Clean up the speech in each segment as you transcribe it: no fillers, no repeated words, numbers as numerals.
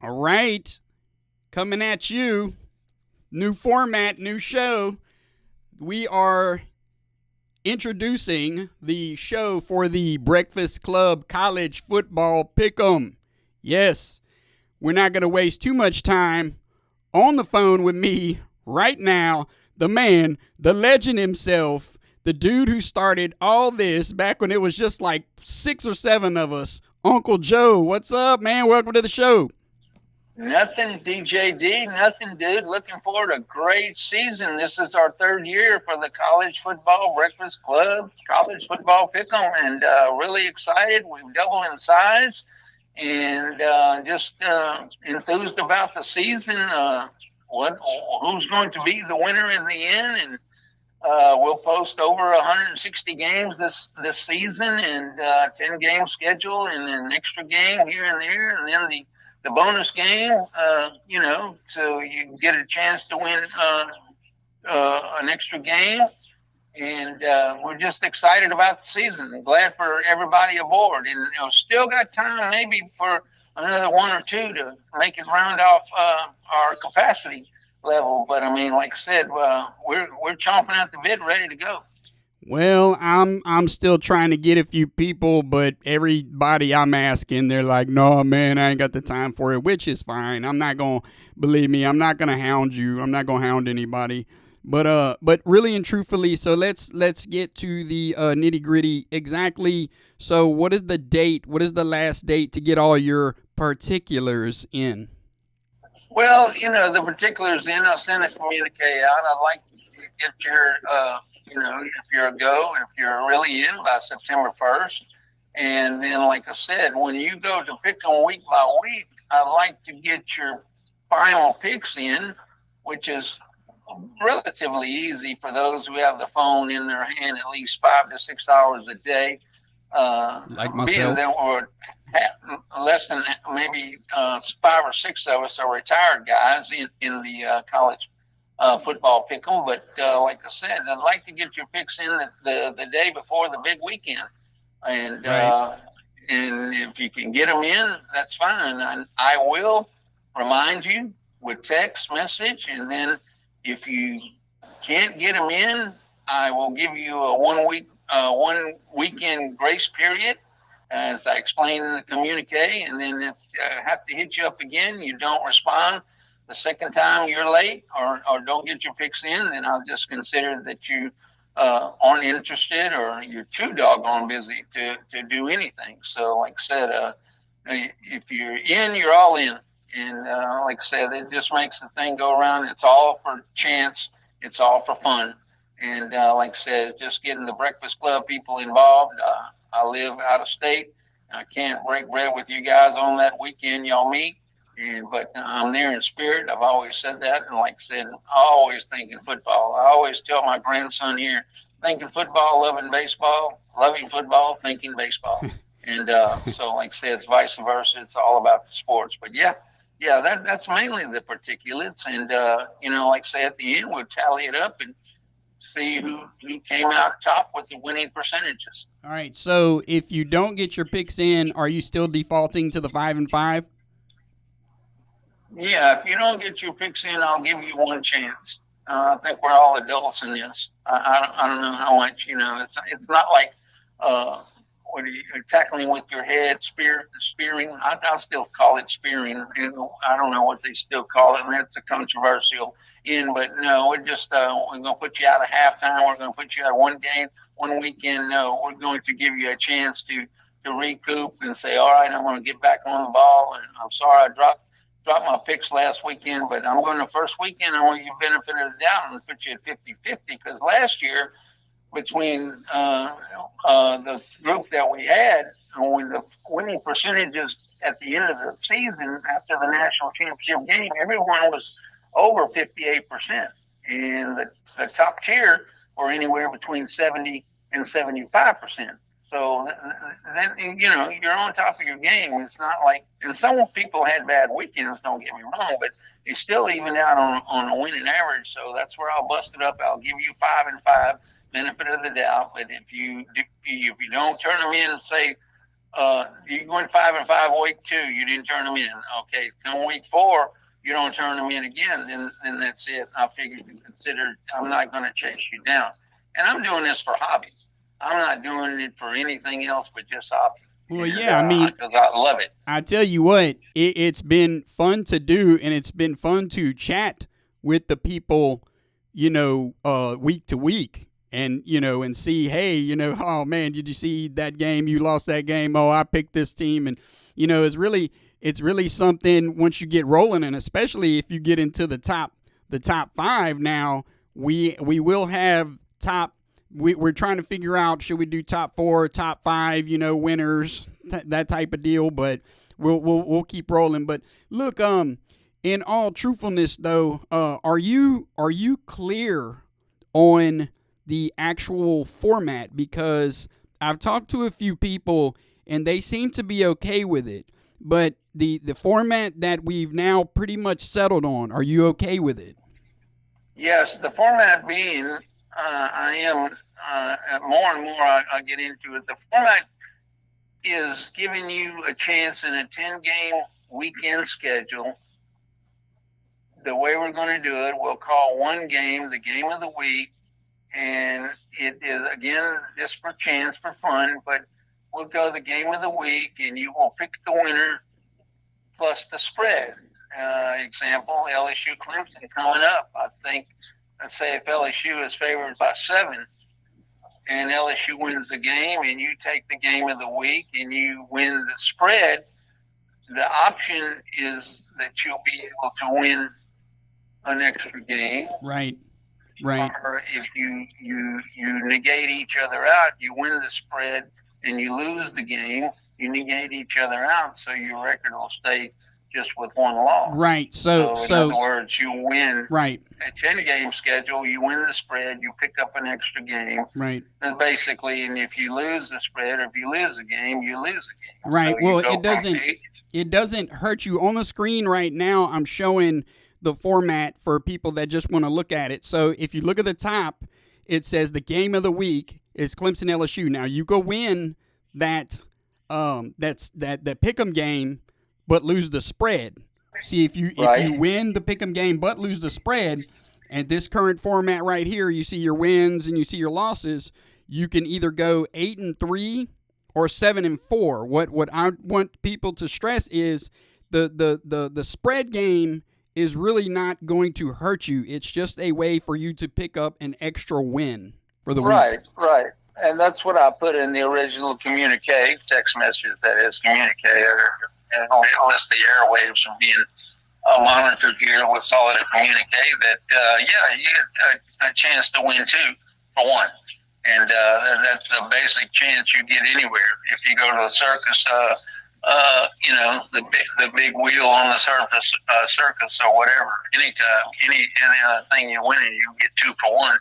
All right. Coming at you. New format, new show. We are introducing the show for the Breakfast Club College Football PICKem. Yes, we're not going to waste too much time. On the phone with me right now, the man, the legend himself, the dude who started all this back when it was just like 6 or 7 of us, Uncle Joe. What's up, man? Welcome to the show. Nothing, DJD. Nothing, dude. Looking forward to a great season. This is our 3rd year for the College Football Breakfast Club, College Football Pick'em, and really excited. We've doubled in size, and just enthused about the season. What, who's going to be the winner in the end? And we'll post over 160 games this season, and 10-game schedule, and an extra game here and there, and then the bonus game, so you get a chance to win an extra game. And we're just excited about the season. Glad for everybody aboard. And still got time maybe for another 1 or 2 to make it round off our capacity level. But, I mean, like I said, we're chomping at the bit, ready to go. Well, I'm still trying to get a few people, but everybody I'm asking, they're like, "No, man, I ain't got the time for it," which is fine. I'm not gonna believe me. I'm not gonna hound you. I'm not gonna hound anybody. But really and truthfully, so let's get to the nitty gritty. Exactly. So, what is the date? What is the last date to get all your particulars in? Well, the particulars in, I'll send a communique out. I'd like to get your, if you're a go, if you're really in by September 1st. And then, like I said, when you go to pick them week by week, I'd like to get your final picks in, which is relatively easy for those who have the phone in their hand at least 5 to 6 hours a day. Like myself. Being there were less than maybe 5 or 6 of us are retired guys in the college football pick'em. But like I said, I'd like to get your picks in the day before the big weekend, and right. And if you can get them in, that's fine. I will remind you with text message, and then if you can't get them in, I will give you a 1 weekend grace period, as I explained in the communique. And then if I have to hit you up again, you don't respond the second time you're late, or don't get your picks in, then I'll just consider that you aren't interested, or you're too doggone busy to do anything. So, like I said, if you're in, you're all in. And like I said, it just makes the thing go around. It's all for chance. It's all for fun. And like I said, just getting the Breakfast Club people involved. I live out of state. I can't break bread with you guys on that weekend y'all meet. But I'm there in spirit. I've always said that. And like I said, always thinking football. I always tell my grandson here, thinking football, loving baseball, loving football, thinking baseball. And so, like I said, it's vice versa. It's all about the sports. But yeah, that's mainly the particulates. And, like I say, at the end, we'll tally it up and see who came out top with the winning percentages. All right. So, if you don't get your picks in, are you still defaulting to the 5 and 5? Yeah, if you don't get your picks in, I'll give you one chance. I think we're all adults in this. I don't know how much, it's not like what are you tackling with your head, spearing. I'll still call it spearing. I don't know what they still call it, and that's a controversial in. But no, we're just we're going to put you out of halftime. We're going to put you out of one game, one weekend. No, we're going to give you a chance to recoup and say, all right, I'm going to get back on the ball. And I'm sorry I dropped my picks last weekend, but I'm going to first weekend. I want you benefit of the doubt and put you at 50-50, because last year, between the group that we had, when the winning percentages at the end of the season after the national championship game, everyone was over 58%, and the top tier were anywhere between 70 and 75%. So then, you're on top of your game. It's not like, and some people had bad weekends, don't get me wrong, but they still evened out on a winning average. So that's where I'll bust it up. I'll give you 5 and 5, benefit of the doubt. But if you don't turn them in, say You went 5-5 week 2. You didn't turn them in. Okay, come week 4, you don't turn them in again. Then that's it. I figured you consider I'm not going to chase you down. And I'm doing this for hobbies. I'm not doing it for anything else but just hobby. Well, And yeah, I mean, because I love it. I tell you what, it's been fun to do, and it's been fun to chat with the people, week to week, and and see, hey, oh man, did you see that game? You lost that game. Oh, I picked this team, and it's really something once you get rolling, and especially if you get into the top 5. Now we will have top. We're trying to figure out, should we do top 4, top 5, winners, that type of deal. But we'll keep rolling. But look, in all truthfulness, though, are you clear on the actual format? Because I've talked to a few people and they seem to be okay with it. But the format that we've now pretty much settled on, are you okay with it? Yes, the format being, I am more and more I get into it. The format is giving you a chance in a 10-game weekend schedule. The way we're going to do it, we'll call one game the game of the week, and it is again just for chance, for fun. But we'll go the game of the week, and you will pick the winner plus the spread. Example: LSU Clemson coming up. I think, let's say if LSU is favored by 7, and LSU wins the game, and you take the game of the week, and you win the spread, the option is that you'll be able to win an extra game. Right. Right. Or if you negate each other out, you win the spread and you lose the game, you negate each other out, so your record will stay just with one loss. Right. So in other words, you win right. a 10-game schedule, you win the spread, you pick up an extra game. Right. And basically, and if you lose the spread or if you lose the game, you lose the game. Right. So well, it doesn't hurt you. On the screen right now, I'm showing the format for people that just want to look at it. So if you look at the top, it says the game of the week is Clemson LSU. Now you go win that that pick'em game, but lose the spread. See, if you win the pick'em game but lose the spread, and this current format right here, you see your wins and you see your losses. You can either go 8-3 or 7-4. What I want people to stress is the spread game is really not going to hurt you. It's just a way for you to pick up an extra win for the week. Right. And that's what I put in the original communique, text message, that is communique, and list the airwaves from being monitored here. We'll call it a communique that, you get a chance to win 2 for 1. And that's a basic chance you get anywhere. If you go to the circus, the big wheel on the circus or whatever. Any other thing you win, you get 2 for 1.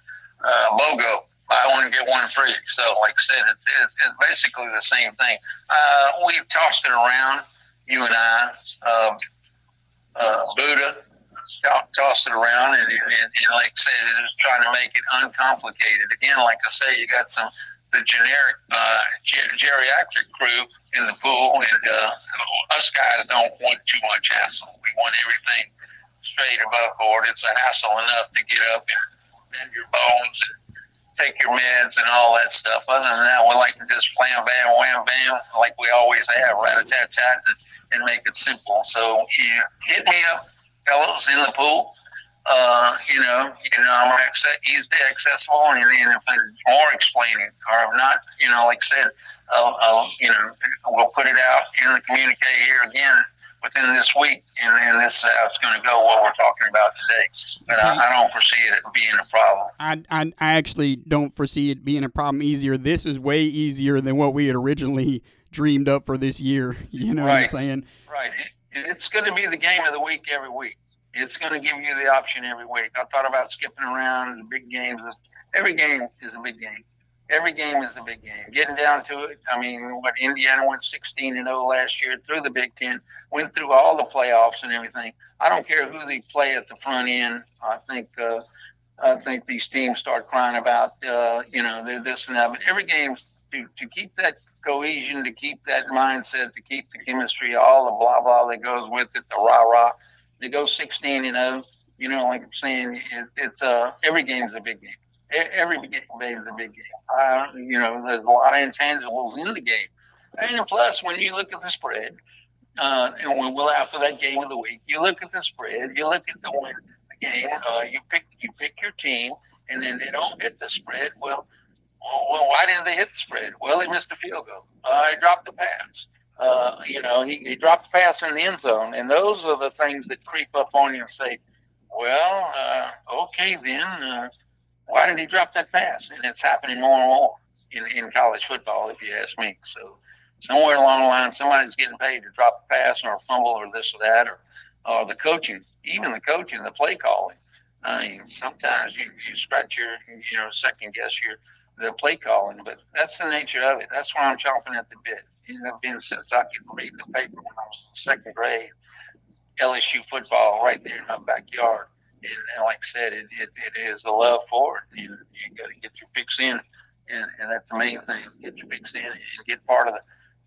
BOGO, buy one get one free. So, like I said, it's basically the same thing. We've tossed it around, you and I. Buddha tossed it around, and like I said, it's trying to make it uncomplicated. Again, like I say, you got the generic geriatric crew in the pool, and us guys don't want too much hassle. We want everything straight above board. It's a hassle enough to get up and bend your bones and take your meds and all that stuff. Other than that, we like to just bam, bam, wham, bam, like we always have, rat-a-tat-tat, and make it simple. So hit me up, fellows, in the pool. I'm easily accessible, and if there's more explaining, or if not, like I said, we'll put it out in the communique here again within this week, and this is how it's going to go, what we're talking about today. But I don't foresee it being a problem. I actually don't foresee it being a problem easier. This is way easier than what we had originally dreamed up for this year. You know what I'm saying? Right. It's going to be the game of the week every week. It's going to give you the option every week. I thought about skipping around the big games. Every game is a big game. Every game is a big game. Getting down to it, Indiana went 16-0 last year through the Big Ten, went through all the playoffs and everything. I don't care who they play at the front end. I think these teams start crying about, they're this and that. But every game, to keep that cohesion, to keep that mindset, to keep the chemistry, all the blah blah that goes with it, the rah rah. To go 16-0, like I'm saying, it's every game's a big game. Every game is a big game. There's a lot of intangibles in the game, and plus, when you look at the spread, and when we'll after that game of the week, you look at the spread, you look at the win the game, you pick your team, and then they don't hit the spread. Well, why didn't they hit the spread? Well, he missed a field goal. He dropped the pass. He dropped the pass in the end zone, and those are the things that creep up on you and say, well, okay, then why did he drop that pass? And it's happening more and more in college football, if you ask me. So somewhere along the line, somebody's getting paid to drop a pass or a fumble or this or that, or the coaching, even the coaching, the play calling. Sometimes you scratch your, second guess the play calling, but that's the nature of it. That's why I'm chomping at the bit. I've been since I could read the paper when I was in second grade. LSU football right there in my backyard, and like I said, it is a love for it. You got to get your picks in, and that's the main thing. Get your picks in and get part of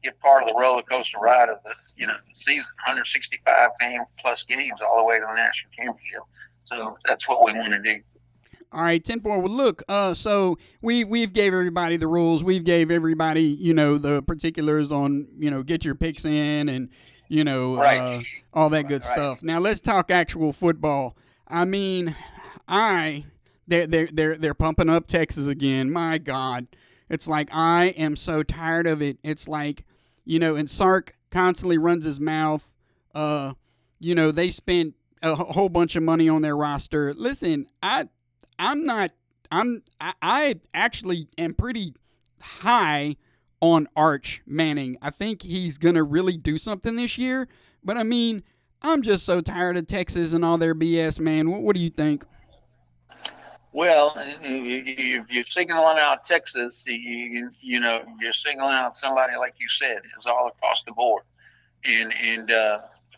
the roller coaster ride of the season, 165 game plus games all the way to the national championship. So that's what we want to do. All right, 10-4. Well, look, so we've gave everybody the rules. We've gave everybody, the particulars on, get your picks in and, right. all that good stuff. Now let's talk actual football. I mean, they're pumping up Texas again. My God, it's like I am so tired of it. It's like, and Sark constantly runs his mouth. They spent a whole bunch of money on their roster. Listen, I actually am pretty high on Arch Manning. I think he's going to really do something this year. But, I mean, I'm just so tired of Texas and all their BS, man. What do you think? Well, you're singling out Texas. You're singling out somebody, like you said, is all across the board. And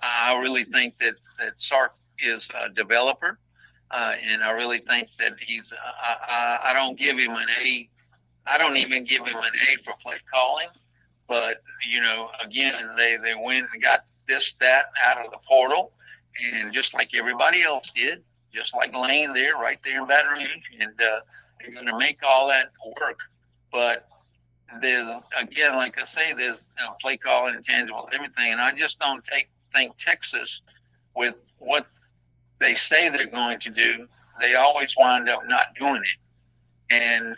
I really think that Sark is a developer. And I really think that I don't give him an A. I don't even give him an A for play calling. But, again, they went and got that out of the portal. And just like everybody else did, just like Lane there, right there in Baton Rouge. And they're going to make all that work. But again, like I say, there's play calling, intangibles, everything. And I just don't think Texas, with what they say they're going to do, they always wind up not doing it. And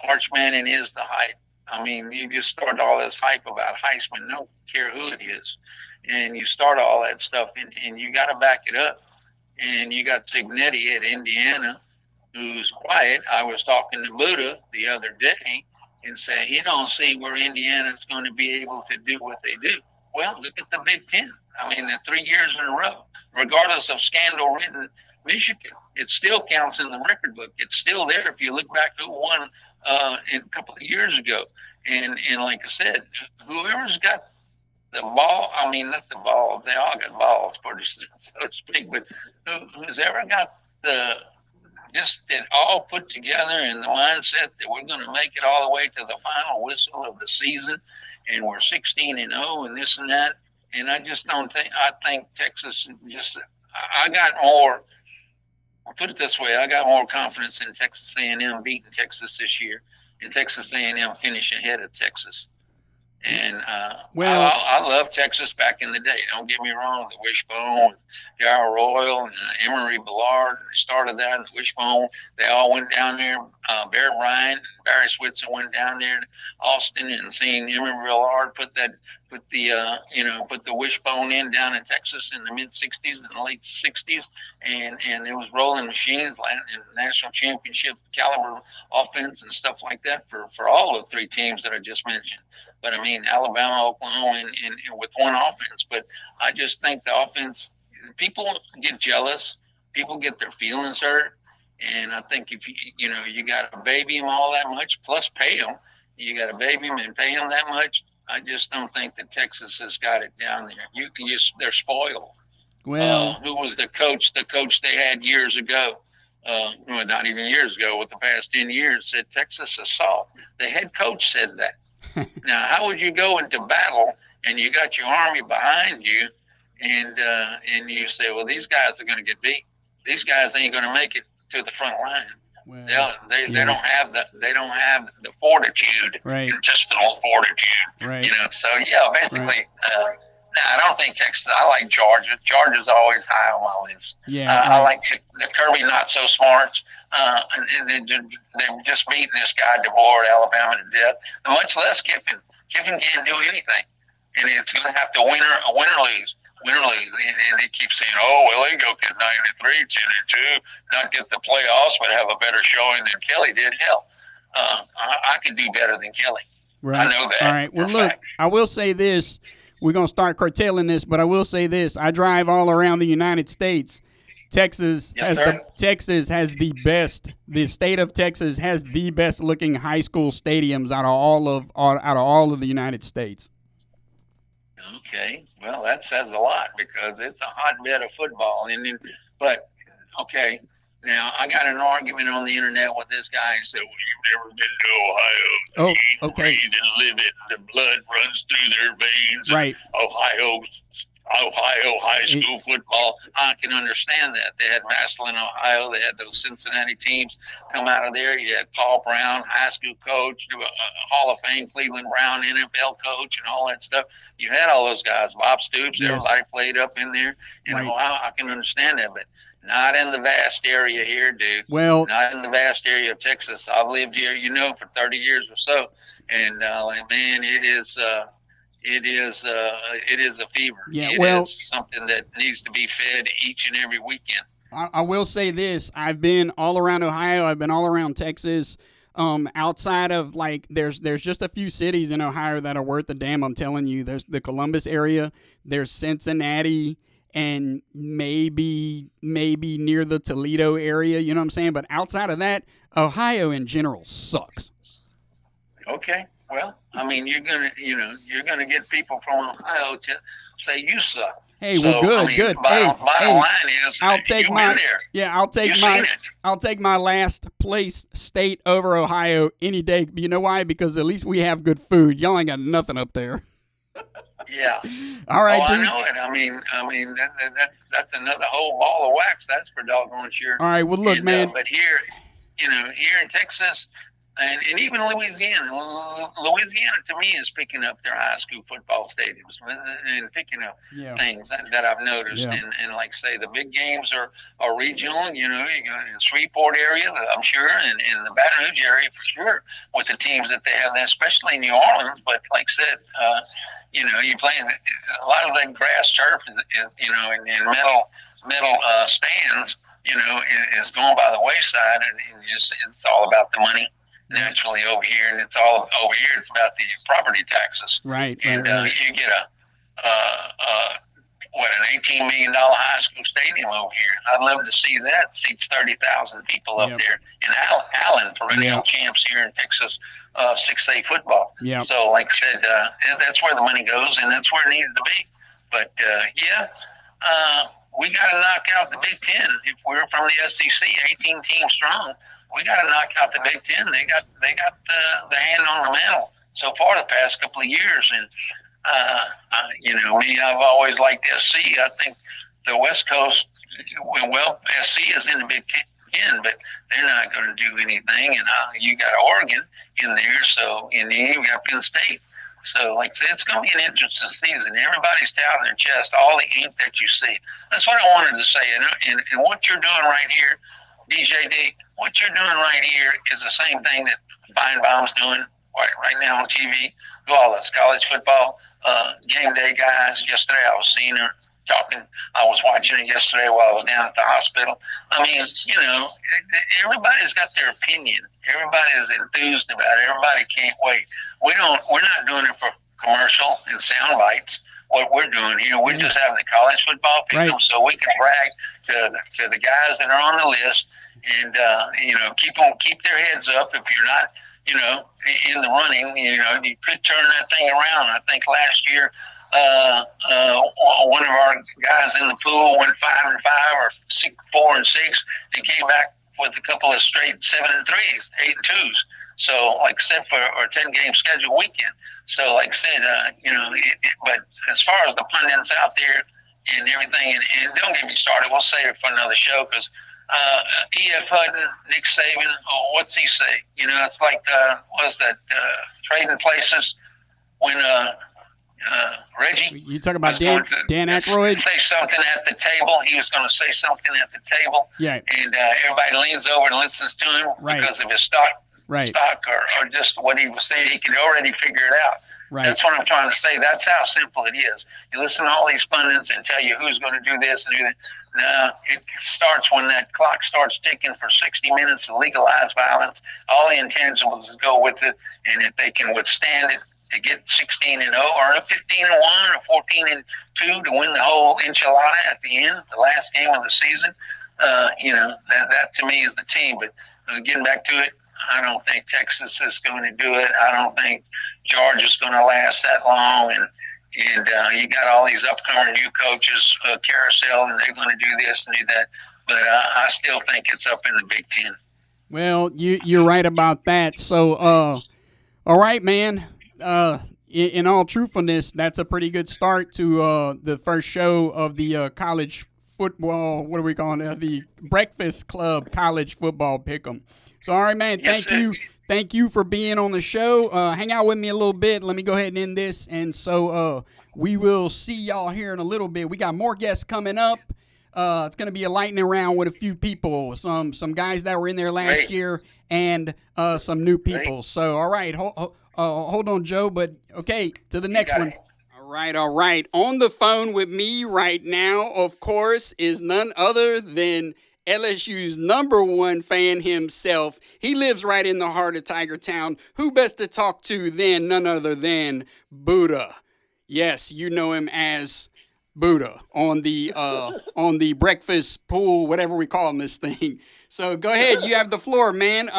Arch Manning is the hype. I mean, you just start all this hype about Heisman, no care who it is, and you start all that stuff, and you got to back it up. And you got Signetti at Indiana, who's quiet. I was talking to Buddha the other day and saying he don't see where Indiana's going to be able to do what they do. Well, look at the Big Ten. I mean, the 3 years in a row, regardless of scandal-ridden Michigan, it still counts in the record book. It's still there if you look back who won a couple of years ago. And like I said, whoever's got the ball, I mean, not the ball, they all got balls, so to speak, but who's ever got just it all put together in the mindset that we're going to make it all the way to the final whistle of the season, and we're 16-0 and this and that. And I just don't think. I think Texas just. I got more. I'll put it this way: I got more confidence in Texas A&M beating Texas this year, and Texas A&M finishing ahead of Texas. And I love Texas back in the day. Don't get me wrong. The Wishbone, Darrell Royal, and Emory Ballard. They started that in the Wishbone. They all went down there. Barry Bryant and Barry Switzer went down there to Austin and seen Emory Ballard put the Wishbone in down in Texas in the mid '60s and the late '60s, and it was rolling machines and national championship caliber offense and stuff like that for all the three teams that I just mentioned. But I mean, Alabama, Oklahoma, and with one offense. But I just think the offense, people get jealous, people get their feelings hurt, and I think if you got to baby them all that much, plus pay them, you got to baby them and pay them that much. I just don't think that Texas has got it down there. They're spoiled. Well, who was the coach? The coach they had years ago. Not even years ago, with the past 10 years, said Texas is soft. The head coach said that. Now, how would you go into battle and you got your army behind you, and you say, well, these guys are going to get beat. These guys ain't going to make it to the front line. Well, They don't have the fortitude, right, intestinal fortitude, right, So yeah, basically, no, I don't think Texas. I like Georgia. Georgia's always high on my list. yeah, I right. like the Kirby not so smarts. And they're just beating this guy DeBoer at Alabama to death. And much less Kiffin. Kiffin can't do anything, and it's going to have to win or lose. Win or lose, and they keep saying, "Oh, well, they go get 9-3, 10-2, not get the playoffs, but have a better showing than Kelly did." Hell, I could do better than Kelly. Right. I know that. All right. Well, look, I will say this. We're going to start curtailing this, but I will say this. I drive all around the United States. Texas has the best. The state of Texas has the best looking high school stadiums out of all of the United States. Okay, well, that says a lot because it's a hotbed of football. But okay, now I got an argument on the internet with this guy. He said, "Well, you've never been to Ohio. Oh, okay. You didn't live it. The blood runs through their veins. Right. Ohio high school football. I can understand that. They had Massillon, Ohio. They had those Cincinnati teams come out of there. You had Paul Brown, high school coach, Hall of Fame Cleveland Brown, NFL coach, and all that stuff. You had all those guys. Bob Stoops, yes. Everybody played up in there. Right. Ohio, I can understand that, but not in the vast area here, dude. Well, not in the vast area of Texas. I've lived here, for 30 years or so, and man, it is a fever. Yeah, it is something that needs to be fed each and every weekend. I will say this. I've been all around Ohio. I've been all around Texas. Outside of there's just a few cities in Ohio that are worth a damn. I'm telling you, there's the Columbus area. There's Cincinnati and maybe near the Toledo area. You know what I'm saying? But outside of that, Ohio in general sucks. Okay. Well, I mean, you're gonna get people from Ohio to say you suck. Hey, well, good, good. Bottom line is, I'll take my there. I'll take my last place state over Ohio any day. You know why? Because at least we have good food. Y'all ain't got nothing up there. Yeah. All right, dude. I know it. I mean, that's another whole ball of wax. That's for doggone sure. All right. Well, look, man. But here in Texas. And even Louisiana to me is picking up their high school football stadiums and picking up things that I've noticed. Yeah. And like say the big games are regional. You got in the Shreveport area, I'm sure, and in the Baton Rouge area for sure, with the teams that they have there, especially New Orleans. But like I said, you play a lot of that grass turf, and metal stands, is going by the wayside, and it's all about the money. Naturally over here, and it's all over here. It's about the property taxes, right? And right. You get an $18 million high school stadium over here. I'd love to see that. Seats 30,000 people up there. And Allen, perennial champs here in Texas, 6A football. Yeah. So, like I said, that's where the money goes, and that's where it needs to be. But we got to knock out the Big Ten. If we're from the SEC, 18 teams strong, we got to knock out the Big Ten. They got the hand on the mantle so far the past couple of years. And me, I've always liked SC. I think the West Coast, SC is in the Big Ten, but they're not going to do anything. And you got Oregon in there, and then you got Penn State. So, like I said, it's going to be an interesting season. Everybody's touting their chest, all the ink that you see. That's what I wanted to say. And what you're doing right here, DJD, what you're doing right here is the same thing that Feinbaum's doing right now on TV. All this college football game day guys. Yesterday I was seeing her talking. I was watching it yesterday while I was down at the hospital. I mean, everybody's got their opinion. Everybody is enthused about it. Everybody can't wait. We're not doing it for commercial and sound bites. What we're doing here, we're just having the college football pick 'em so we can brag to the guys that are on the list, and keep their heads up. If you're not, in the running, you could turn that thing around. I think last year, one of our guys in the pool went 5-5 or 4-6, and came back with a couple of straight 7-3s, 8-2s. So, like I said, for a 10-game schedule weekend. So, like I said, but as far as the pundits out there and everything, and don't get me started, we'll save it for another show because E.F. Hutton, Nick Saban, what's he say? It's like, what's that, trading places when Reggie. You talking about Dan Aykroyd? Say something at the table. He was going to say something at the table. Yeah. And everybody leans over and listens to him because of his stock or just what he was saying. He could already figure it out. Right. That's what I'm trying to say. That's how simple it is. You listen to all these pundits and tell you who's going to do this and do that. No, it starts when that clock starts ticking for 60 minutes to legalize violence. All the intangibles go with it, and if they can withstand it, to get 16-0 or 15-1 or 14-2 to win the whole enchilada at the end, the last game of the season, that to me is the team. But getting back to it, I don't think Texas is going to do it. I don't think Georgia's going to last that long. And you got all these upcoming new coaches, carousel, and they're going to do this and do that. But I still think it's up in the Big Ten. Well, you're right about that. So, all right, man. In all truthfulness, that's a pretty good start to the first show of the college football. What are we calling it? The Breakfast Club College Football Pick'em. So, all right, man. Yes, Thank you for being on the show. Hang out with me a little bit. Let me go ahead and end this. And so we will see y'all here in a little bit. We got more guests coming up. It's going to be a lightning round with a few people, some guys that were in there last year, and some new people. So, all right, hold on, Joe. But okay, to the next one. All right. On the phone with me right now, of course, is none other than LSU's #1 fan himself. He lives right in the heart of Tiger Town. Who best to talk to than none other than Buddha? Yes, you know him as Buddha on the breakfast pool, whatever we call this thing. So go ahead, you have the floor, man.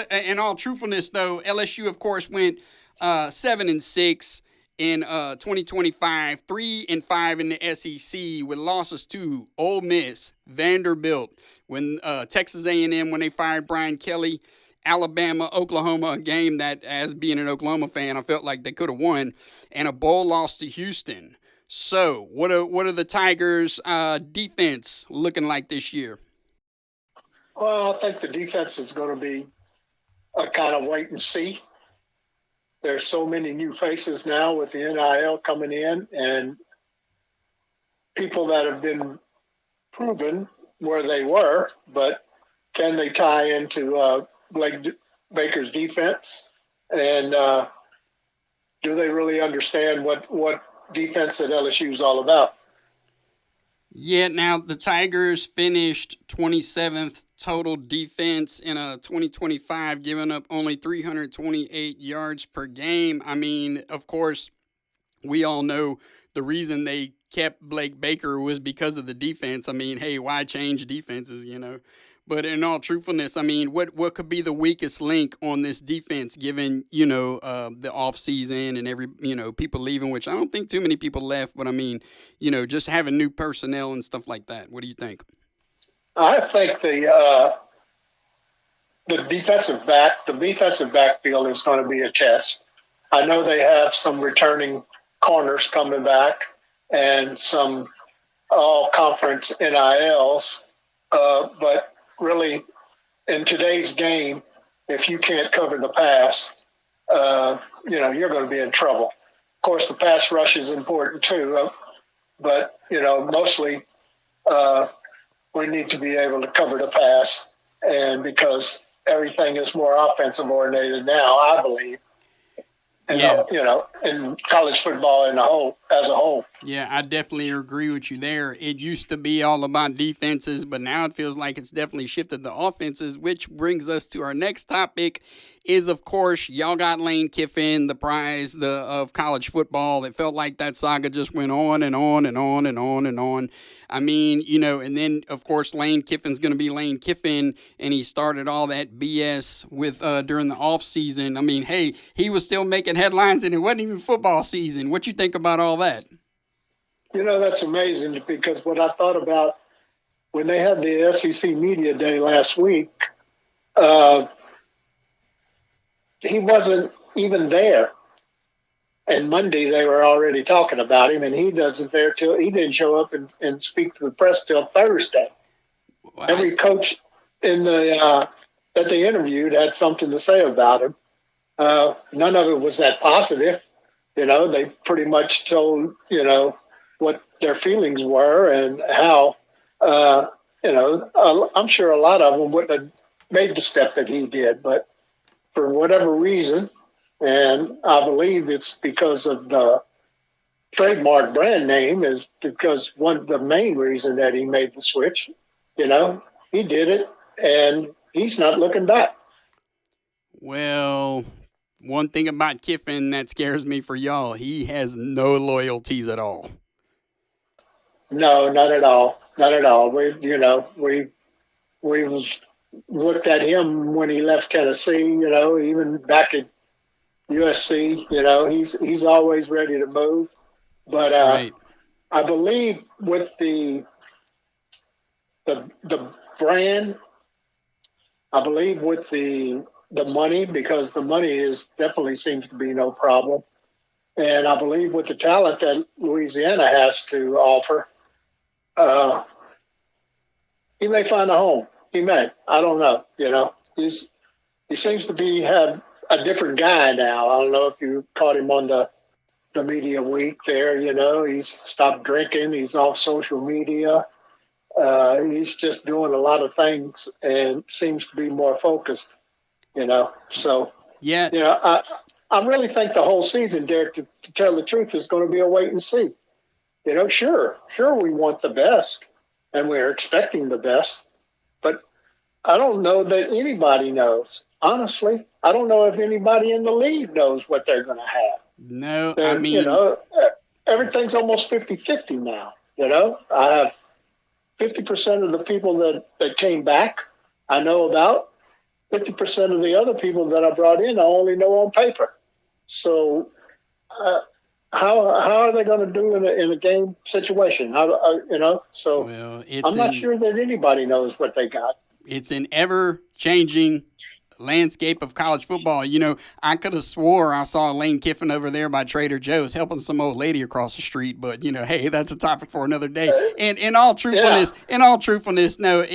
In all truthfulness, though, LSU, of course, went 7-6 in 2025, 3-5 in the SEC with losses to Ole Miss, Vanderbilt, when Texas A&M when they fired Brian Kelly, Alabama, Oklahoma, a game that, as being an Oklahoma fan, I felt like they could have won, and a bowl loss to Houston. So, what are the Tigers' defense looking like this year? Well, I think the defense is going to be a kind of wait and see. There's so many new faces now with the NIL coming in, and people that have been proven where they were, but can they tie into Blake Baker's defense? And do they really understand what defense at LSU is all about? Yeah, now the Tigers finished 27th total defense in 2025, giving up only 328 yards per game. I mean, of course, we all know the reason they kept Blake Baker was because of the defense. I mean, hey, why change defenses, But in all truthfulness, I mean, what could be the weakest link on this defense, given the off season and people leaving, which I don't think too many people left, but I mean, just having new personnel and stuff like that. What do you think? I think the defensive backfield is going to be a test. I know they have some returning corners coming back and some all conference NILs, but really, in today's game, if you can't cover the pass, you're going to be in trouble. Of course, the pass rush is important too, but mostly we need to be able to cover the pass, and because everything is more offensive oriented now, I believe. In college football as a whole. Yeah, I definitely agree with you there. It used to be all about defenses, but now it feels like it's definitely shifted to offenses, which brings us to our next topic is, of course, y'all got Lane Kiffin, the prize of college football. It felt like that saga just went on and on and on and on and on. I mean, and then, of course, Lane Kiffin's going to be Lane Kiffin, and he started all that BS with during the offseason. I mean, hey, he was still making headlines, and it wasn't even football season. What you think about all that? That's amazing, because what I thought about when they had the SEC Media Day last week, he wasn't even there. And Monday they were already talking about him, and he didn't show up and speak to the press till Thursday. Every coach in the that they interviewed had something to say about him. None of it was that positive. They pretty much told what their feelings were and how. I'm sure a lot of them wouldn't have made the step that he did, but for whatever reason, and I believe it's because of the trademark brand name, is because the main reason that he made the switch. He did it, and he's not looking back. Well, one thing about Kiffin that scares me for y'all, he has no loyalties at all. No, not at all. Not at all. We looked at him when he left Tennessee. Even back at USC. He's always ready to move. But right. I believe with the brand, I believe with the money, because the money definitely seems to be no problem. And I believe with the talent that Louisiana has to offer, he may find a home. He may. I don't know. He seems to have a different guy now. I don't know if you caught him on the media week there. He's stopped drinking. He's off social media. He's just doing a lot of things and seems to be more focused. So yeah. I really think the whole season, Derek, to tell the truth, is going to be a wait and see. Sure, we want the best, and we're expecting the best, but I don't know that anybody knows. Honestly, I don't know if anybody in the league knows what they're going to have. No, I mean, everything's almost 50-50 now. I have 50% of the people that came back I know about. 50% of the other people that I brought in, I only know on paper. So how are they going to do in a game situation? So well, I'm not sure that anybody knows what they got. It's an ever-changing landscape of college football. I could have swore I saw Lane Kiffin over there by Trader Joe's helping some old lady across the street, but hey, that's a topic for another day. And in all truthfulness, no,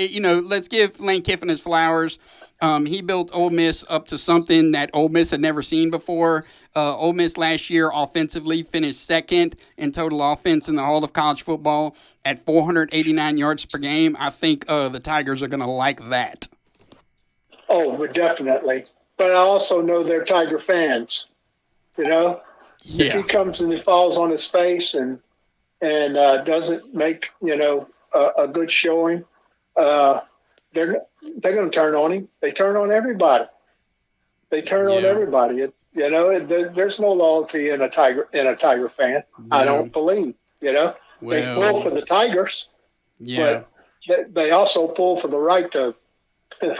let's give Lane Kiffin his flowers. He built Ole Miss up to something that Ole Miss had never seen before. Ole Miss last year offensively finished second in total offense in the whole of college football at 489 yards per game. I think the Tigers are going to like that. Oh, but definitely. But I also know they're Tiger fans. Yeah. If he comes and he falls on his face and doesn't make a good showing, they're going to turn on him. They turn on everybody. On everybody. There's no loyalty in a Tiger fan. No. I don't believe. They pull for the Tigers. Yeah. But they also pull for the right to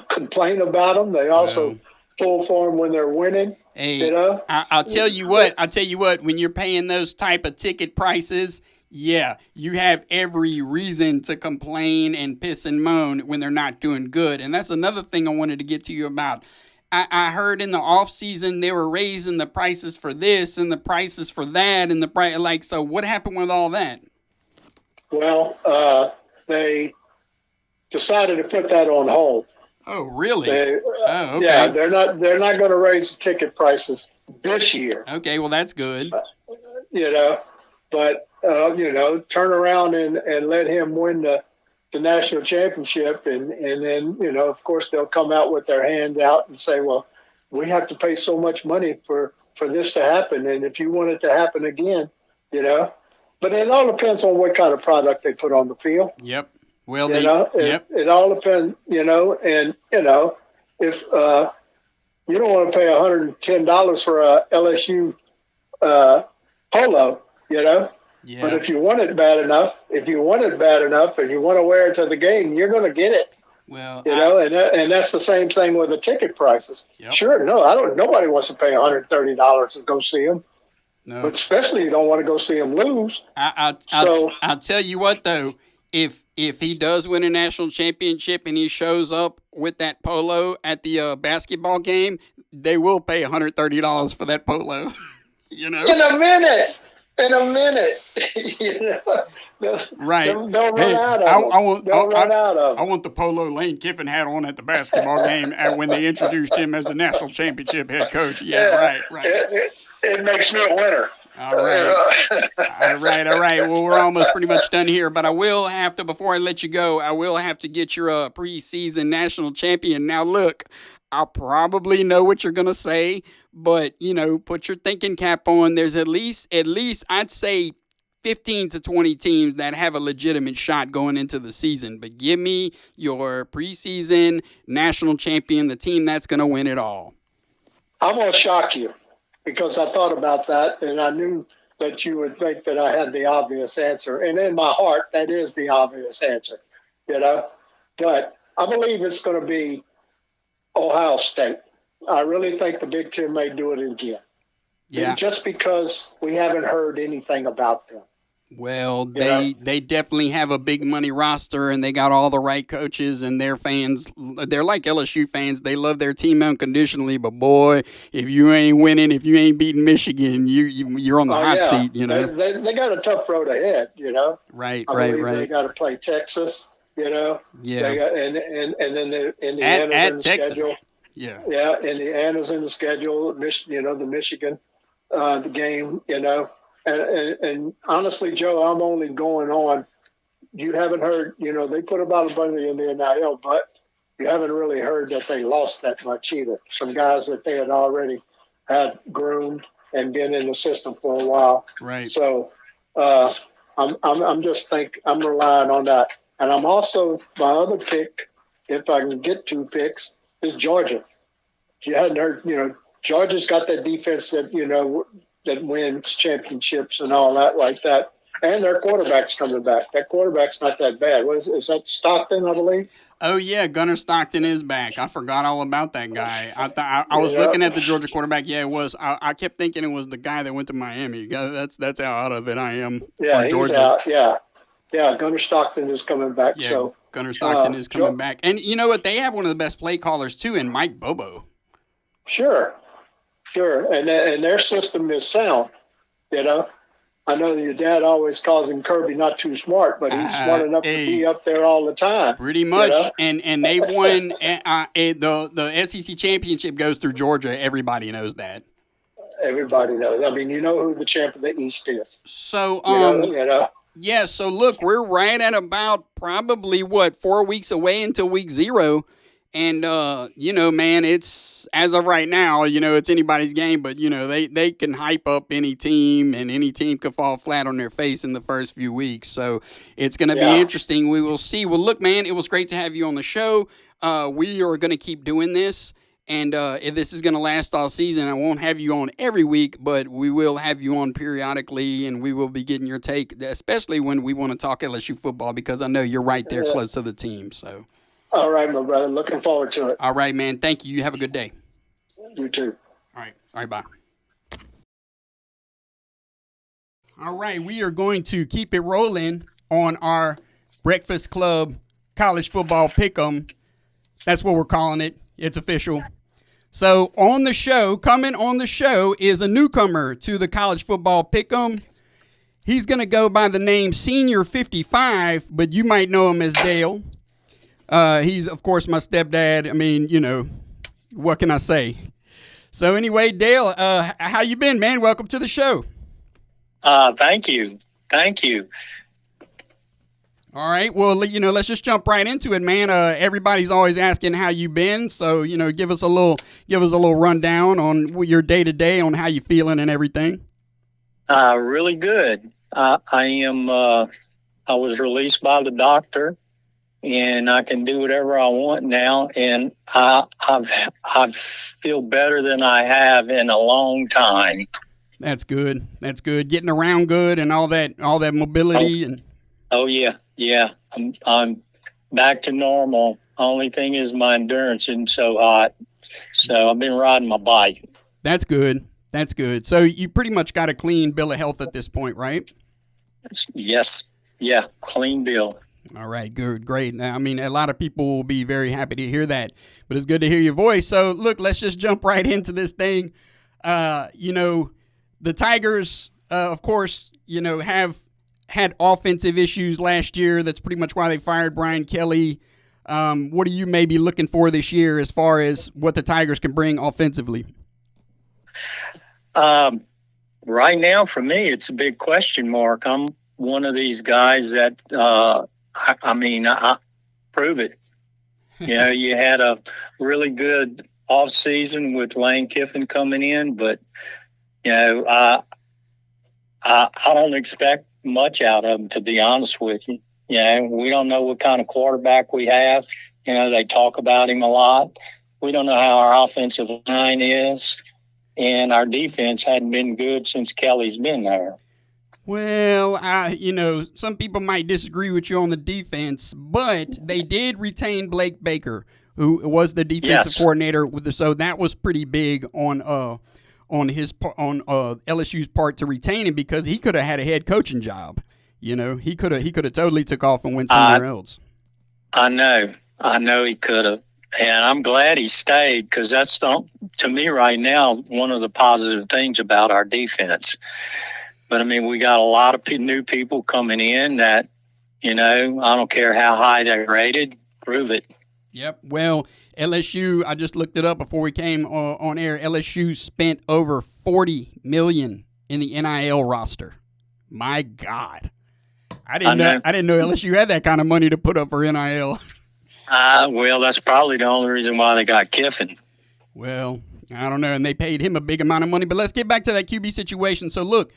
complain about them. They also pull for them when they're winning. Hey, I'll tell you what. When you're paying those type of ticket prices, yeah, you have every reason to complain and piss and moan when they're not doing good. And that's another thing I wanted to get to you about. I heard in the off season they were raising the prices for this and the prices for that and the price. So what happened with all that? Well, they decided to put that on hold. Oh, really? Okay. Yeah, they're not going to raise the ticket prices this year. Okay, well that's good. But turn around and let him win the national championship, and then of course they'll come out with their hand out and say, well, we have to pay so much money for this to happen, and if you want it to happen again, But it all depends on what kind of product they put on the field. Yep. Well, it all depends, if you don't want to pay $110 for a LSU polo, Yeah. But if you want it bad enough, and you want to wear it to the game, you're going to get it. Well, and that's the same thing with the ticket prices. Yep. Sure, nobody wants to pay $130 to go see them. No. But especially you don't want to go see them lose. I'll tell you what though. if he does win a national championship and he shows up with that polo at the basketball game, they will pay $130 for that polo. You know, in a minute. You know, right? They'll run out of them. I want the polo Lane Kiffin had on at the basketball game when they introduced him as the national championship head coach. Yeah. Right. It makes me a winner. All right. Well, we're almost pretty much done here, but I will have to, before I let you go, I will have to get your preseason national champion. Now, look, I probably know what you're going to say, but, you know, put your thinking cap on. There's at least I'd say 15 to 20 teams that have a legitimate shot going into the season. But give me your preseason national champion, the team that's going to win it all. I'm going to shock you, because I thought about that, and I knew that you would think that I had the obvious answer. And in my heart, that is the obvious answer, you know. But I believe it's going to be Ohio State. I really think the Big Ten may do it again. Yeah. And just because we haven't heard anything about them. Well, they definitely have a big money roster, and they got all the right coaches, and their fans, they're like LSU fans. They love their team unconditionally, but boy, if you ain't winning, if you ain't beating Michigan, you're on the hot seat, you know. They got a tough road ahead, you know. Right. They got to play Texas, you know. Yeah. They got, and then Indiana's in the Texas. schedule. Yeah. Yeah, Indiana's in the schedule. You know, the Michigan, the game, you know. And honestly, Joe, I'm only going on. You haven't heard, you know, they put about a money in the NIL, but you haven't really heard that they lost that much either. Some guys that they had already had groomed and been in the system for a while. Right. So I'm relying on that. And I'm also, my other pick, if I can get 2 picks, is Georgia. You hadn't heard, you know, Georgia's got that defense that, you know, that wins championships and all that like that. And their quarterback's coming back. That quarterback's not that bad. Is that Stockton, I believe? Oh, yeah, Gunnar Stockton is back. I forgot all about that guy. I was looking at the Georgia quarterback. Yeah, it was. I kept thinking it was the guy that went to Miami. That's how out of it I am for Georgia. He's out, yeah, Gunnar Stockton is coming back. Yeah, so Gunnar Stockton is coming back. And you know what? They have one of the best play callers, too, in Mike Bobo. Sure. And their system is sound, you know. I know your dad always calls him Kirby not too smart, but he's smart enough to be up there all the time. Pretty much. You know? And they've won the SEC championship goes through Georgia. Everybody knows that. Everybody knows. I mean, you know who the champ of the East is. So, you know? Yeah, so look, we're right at about probably, 4 weeks away until week 0. And, you know, man, it's, as of right now, you know, it's anybody's game, but, you know, they can hype up any team, and any team could fall flat on their face in the first few weeks. So it's going to be interesting. We will see. Well, look, man, it was great to have you on the show. We are going to keep doing this. And if this is going to last all season, I won't have you on every week, but we will have you on periodically, and we will be getting your take, especially when we want to talk LSU football, because I know you're right there close to the team. So. All right, my brother. Looking forward to it. All right, man. Thank you. You have a good day. You too. All right, bye. All right, we are going to keep it rolling on our Breakfast Club College Football Pick'em. That's what we're calling it. It's official. So coming on the show is a newcomer to the College Football Pick'em. He's going to go by the name Senior 55, but you might know him as Dale. He's, of course, my stepdad. I mean, you know, what can I say? So anyway, Dale, how you been, man? Welcome to the show. Thank you. All right. Well, you know, let's just jump right into it, man. Everybody's always asking how you been. So, you know, give us a little rundown on your day to day, on how you feeling and everything. Really good. I was released by the doctor, and I can do whatever I want now. And I feel better than I have in a long time. That's good. Getting around good and all that mobility. Oh yeah. I'm back to normal. Only thing is my endurance isn't so hot. So I've been riding my bike. That's good. So you pretty much got a clean bill of health at this point, right? Yes. Yeah. Clean bill. All right, good, great. Now, I mean, a lot of people will be very happy to hear that, but it's good to hear your voice. So, look, let's just jump right into this thing. The Tigers, of course, have had offensive issues last year. That's pretty much why they fired Brian Kelly. What are you maybe looking for this year as far as what the Tigers can bring offensively? Right now, for me, it's a big question mark. I'm one of these guys that, I prove it. You had a really good off season with Lane Kiffin coming in, but I don't expect much out of him, to be honest with you. We don't know what kind of quarterback we have. They talk about him a lot. We don't know how our offensive line is, and our defense hadn't been good since Kelly's been there. Well, some people might disagree with you on the defense, but they did retain Blake Baker, who was the defensive coordinator. So that was pretty big on LSU's part to retain him, because he could have had a head coaching job. He could have totally took off and went somewhere else. I know he could have, and I'm glad he stayed, because that's, to me right now, one of the positive things about our defense. But, we got a lot of new people coming in that, I don't care how high they're rated, prove it. Yep. Well, LSU, I just looked it up before we came on air. LSU spent over $40 million in the NIL roster. My God. I didn't know LSU had that kind of money to put up for NIL. Well, that's probably the only reason why they got Kiffin. Well, I don't know. And they paid him a big amount of money. But let's get back to that QB situation. So, look.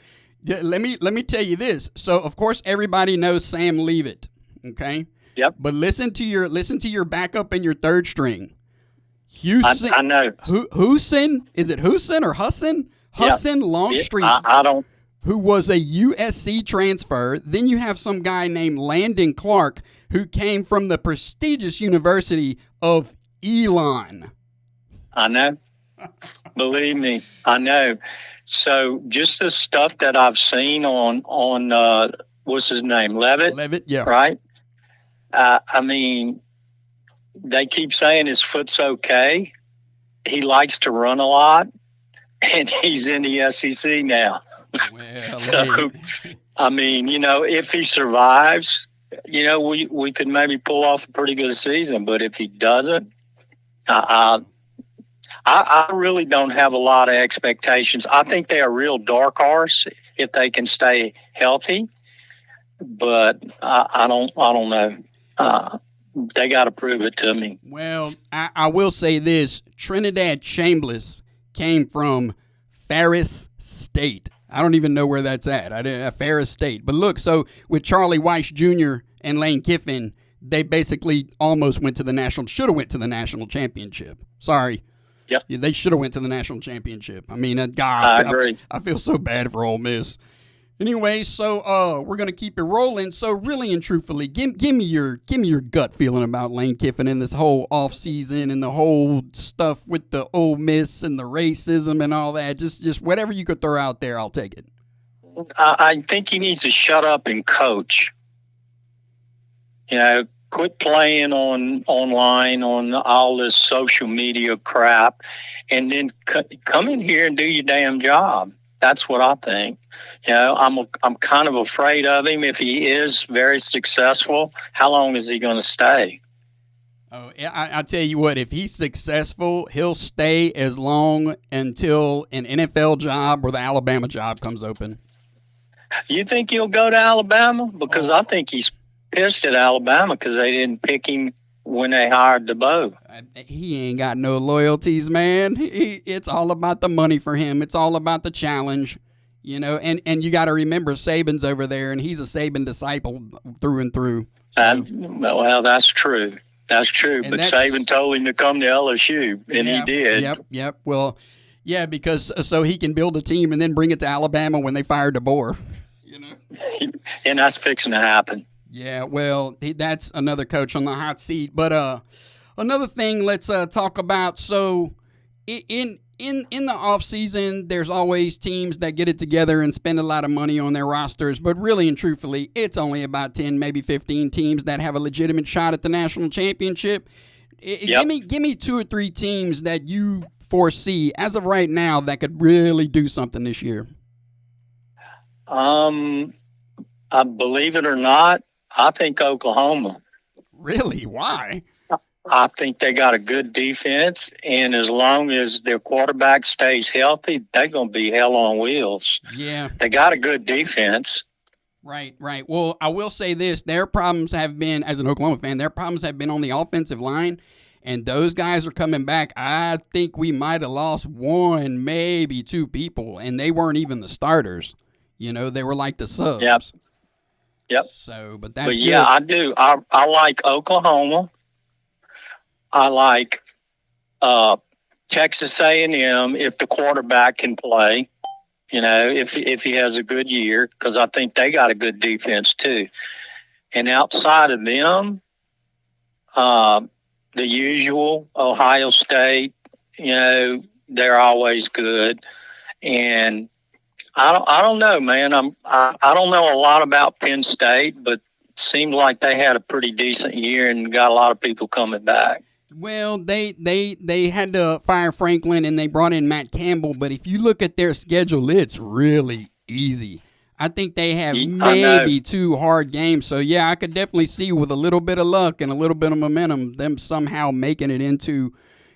Let me tell you this. So, of course, everybody knows Sam Leavitt, okay? Yep. But listen to your backup and your third string. Houston. I know. Houston, is it Houston or Husson? Husson Longstreet. I don't. Who was a USC transfer. Then you have some guy named Landon Clark, who came from the prestigious University of Elon. I know. Believe me, I know. So just the stuff that I've seen on what's his name, Leavitt? Leavitt, yeah. Right? They keep saying his foot's okay. He likes to run a lot, and he's in the SEC now. Well, so, if he survives, we could maybe pull off a pretty good season. But if he doesn't, I really don't have a lot of expectations. I think they're a real dark horse if they can stay healthy, but I don't know. They got to prove it to me. Well, I will say this: Trinidad Chambliss came from Ferris State. I don't even know where that's at. Ferris State. But look, so with Charlie Weiss Jr. and Lane Kiffin, they basically almost should have went to the national championship. Sorry. Yep. Yeah, they should have went to the national championship. God, I agree. I feel so bad for Ole Miss. Anyway, so we're gonna keep it rolling. So really and truthfully, give me your gut feeling about Lane Kiffin and this whole offseason and the whole stuff with the Ole Miss and the racism and all that. Just whatever you could throw out there, I'll take it. I think he needs to shut up and coach. Quit playing online on all this social media crap, and then come in here and do your damn job. That's what I think. I'm kind of afraid of him. If he is very successful, how long is he going to stay? Oh, I tell you what, if he's successful, he'll stay as long until an NFL job or the Alabama job comes open. You think he'll go to Alabama? Because I think he's pissed at Alabama because they didn't pick him when they hired DeBoe. He ain't got no loyalties, man. It's all about the money for him. It's all about the challenge, and you got to remember Saban's over there, and he's a Saban disciple through and through. So. Well, that's true. That's true. But Saban told him to come to LSU, and he did. Yep. Well, yeah, because so he can build a team and then bring it to Alabama when they fire DeBoer. And that's fixing to happen. Yeah, well, that's another coach on the hot seat. But another thing, let's talk about. So, in in the off season, there's always teams that get it together and spend a lot of money on their rosters. But really and truthfully, it's only about 10, maybe 15 teams that have a legitimate shot at the national championship. Give me 2 or 3 teams that you foresee as of right now that could really do something this year. I believe it or not, I think Oklahoma. Really? Why? I think they got a good defense, and as long as their quarterback stays healthy, they're going to be hell on wheels. Yeah. They got a good defense. Right. Well, I will say this. Their problems have been, as an Oklahoma fan, their problems have been on the offensive line, and those guys are coming back. I think we might have lost 1, maybe 2 people, and they weren't even the starters. You know, they were like the subs. Yep. So, but that's good. Yeah, I do. I like Oklahoma. I like Texas A&M if the quarterback can play. You know, if he has a good year, because I think they got a good defense too. And outside of them, the usual Ohio State. You know, they're always good. And I don't know, man. I don't know a lot about Penn State, but it seemed like they had a pretty decent year and got a lot of people coming back. Well, they had to fire Franklin and they brought in Matt Campbell, but if you look at their schedule, it's really easy. I think they have maybe 2 hard games. So yeah, I could definitely see with a little bit of luck and a little bit of momentum, them somehow making it into,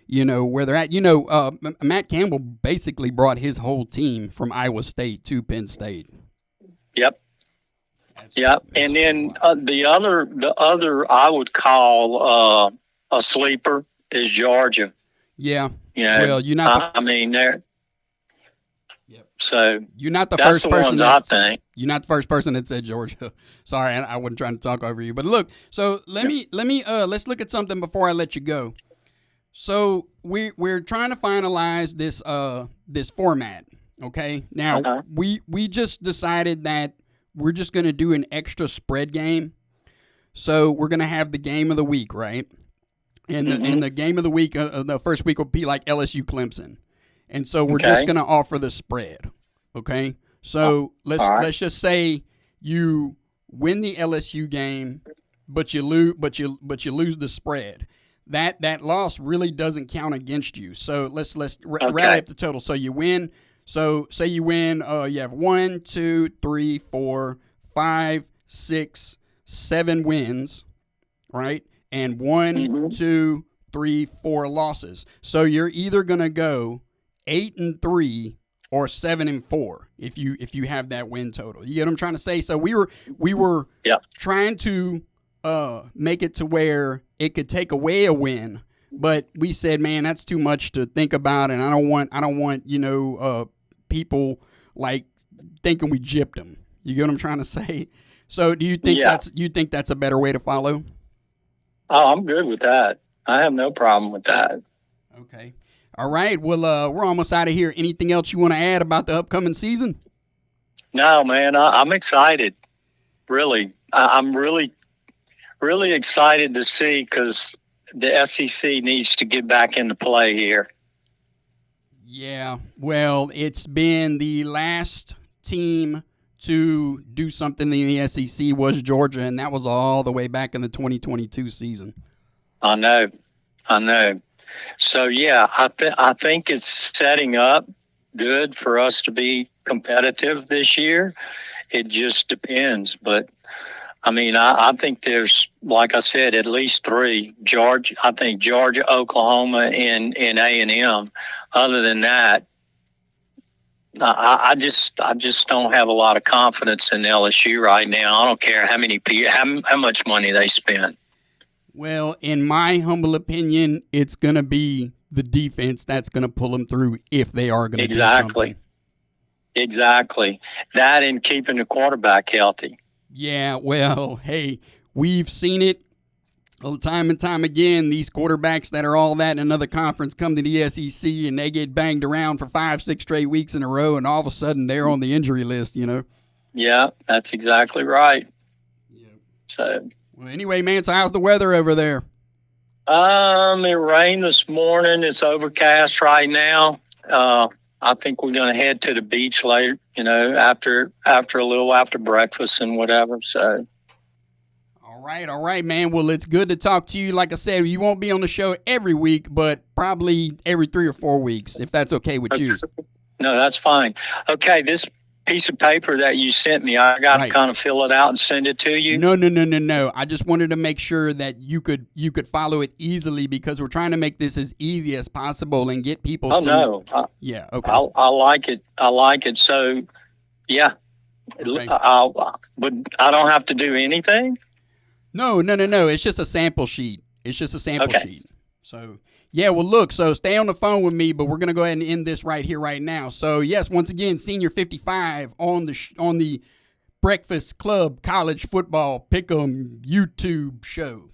you know, where they're at. You know, Matt Campbell basically brought his whole team from Iowa State to Penn State. Yep. And then the other I would call a sleeper is Georgia. Yeah. Yeah. Well, you're not. They're. Yep. So you're not the that's first the person. Ones I think. You're not the first person that said Georgia. Sorry, I wasn't trying to talk over you. But look, so let's look at something before I let you go. So we're trying to finalize this format. Okay. Now we just decided that we're just going to do an extra spread game. So we're going to have the game of the week, right? And the game of the week, the first week will be like LSU Clemson. And so we're just going to offer the spread. Okay? So let's just say you win the LSU game, but you lose the spread. That loss really doesn't count against you. So let's rally up the total. So you win. So say you win, you have 1, 2, 3, 4, 5, 6, 7 wins, right? And 1, 2, 3, 4 losses. So you're either gonna go 8-3 or 7-4 if you have that win total. You get what I'm trying to say? So we were trying to make it to where it could take away a win, but we said, man, that's too much to think about, and I don't want people like thinking we gypped them. You get what I'm trying to say? So do you think that's a better way to follow? Oh, I'm good with that. I have no problem with that. Okay. All right. Well, we're almost out of here. Anything else you want to add about the upcoming season? No, man. I'm excited. Really. I'm really, really excited to see, because the SEC needs to get back into play here. Yeah. Well, it's been the last team to do something in the SEC was Georgia, and that was all the way back in the 2022 season. I know. So, yeah, I think it's setting up good for us to be competitive this year. It just depends. But, I think there's, like I said, at least 3. I think Georgia, Oklahoma, and A&M. Other than that, I just don't have a lot of confidence in LSU right now. I don't care how much money they spend. Well, in my humble opinion, it's going to be the defense that's going to pull them through if they are going to do something. Exactly. That and keeping the quarterback healthy. Yeah, well, hey, we've seen it time and time again. These quarterbacks that are all that in another conference come to the SEC and they get banged around for 5-6 straight weeks in a row, and all of a sudden they're on the injury list, you know? Yeah, that's exactly right. Yeah. So... Well, anyway, man, so how's the weather over there? It rained this morning. It's overcast right now. I think we're going to head to the beach later, after a little after breakfast and whatever. So. All right, man. Well, it's good to talk to you. Like I said, you won't be on the show every week, but probably every 3 or 4 weeks, if that's okay with you. No, that's fine. Okay, this piece of paper that you sent me, I got to kind of fill it out and send it to you. No. I just wanted to make sure that you could follow it easily, because we're trying to make this as easy as possible and get people. Yeah. Okay. I like it. So, yeah. Okay. But I don't have to do anything. No. It's just a sample sheet. Sheet. So, yeah, well, look, so stay on the phone with me, but we're going to go ahead and end this right here, right now. So, yes, once again, Senior 55 on the Breakfast Club College Football PICKem YouTube show.